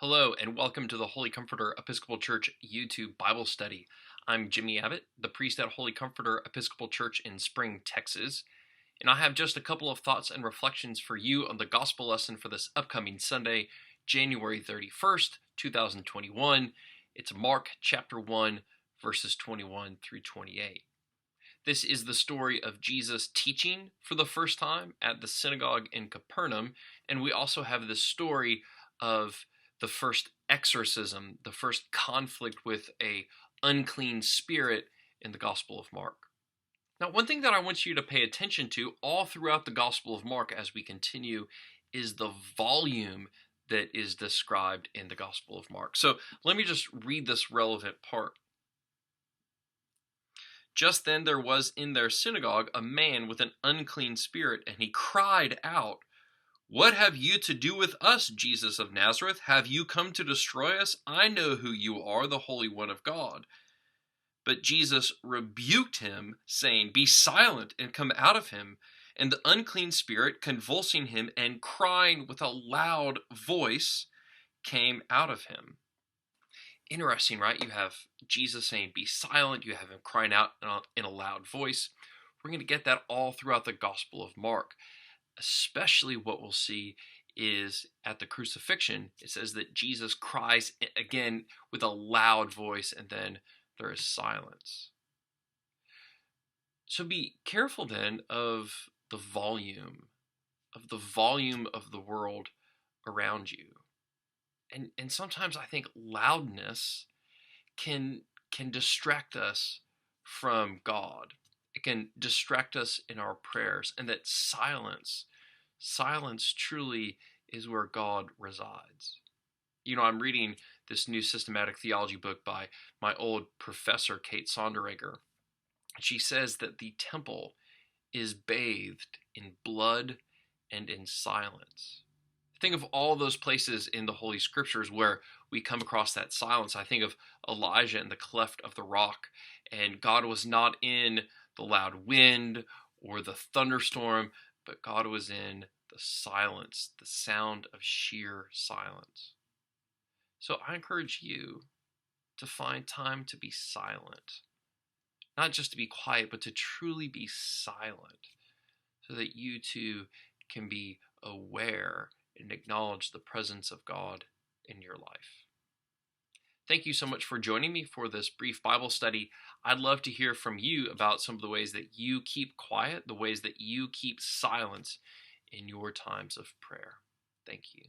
Hello, and welcome to the Holy Comforter Episcopal Church YouTube Bible study. I'm Jimmy Abbott, the priest at Holy Comforter Episcopal Church in Spring, Texas, and I have just a couple of thoughts and reflections for you on the gospel lesson for this upcoming Sunday, January 31st, 2021. It's Mark chapter 1, verses 21 through 28. This is the story of Jesus teaching for the first time at the synagogue in Capernaum, and we also have the story of the first exorcism, the first conflict with a unclean spirit in the Gospel of Mark. Now, one thing that I want you to pay attention to all throughout the Gospel of Mark as we continue is the volume that is described in the Gospel of Mark. So let me just read this relevant part. Just then there was in their synagogue a man with an unclean spirit, and he cried out, "What have you to do with us, Jesus of Nazareth? Have you come to destroy us? I know who you are, the Holy One of God." But Jesus rebuked him, saying, "Be silent and come out of him." And the unclean spirit, convulsing him and crying with a loud voice, came out of him. Interesting, right? You have Jesus saying, "Be silent." You have him crying out in a loud voice. We're going to get that all throughout the Gospel of Mark. Especially what we'll see is at the crucifixion, it says that Jesus cries again with a loud voice, and then there is silence. So be careful then of the volume of the world around you. And sometimes I think loudness can distract us from God. It can distract us in our prayers, and that silence truly is where God resides. You know, I'm reading this new systematic theology book by my old professor, Kate Sonderegger. She says that the temple is bathed in blood and in silence. Think of all those places in the Holy Scriptures where we come across that silence. I think of Elijah in the cleft of the rock, and God was not in the loud wind or the thunderstorm, but God was in the silence, the sound of sheer silence. So I encourage you to find time to be silent, not just to be quiet, but to truly be silent, so that you too can be aware and acknowledge the presence of God in your life. Thank you so much for joining me for this brief Bible study. I'd love to hear from you about some of the ways that you keep quiet, the ways that you keep silence in your times of prayer. Thank you.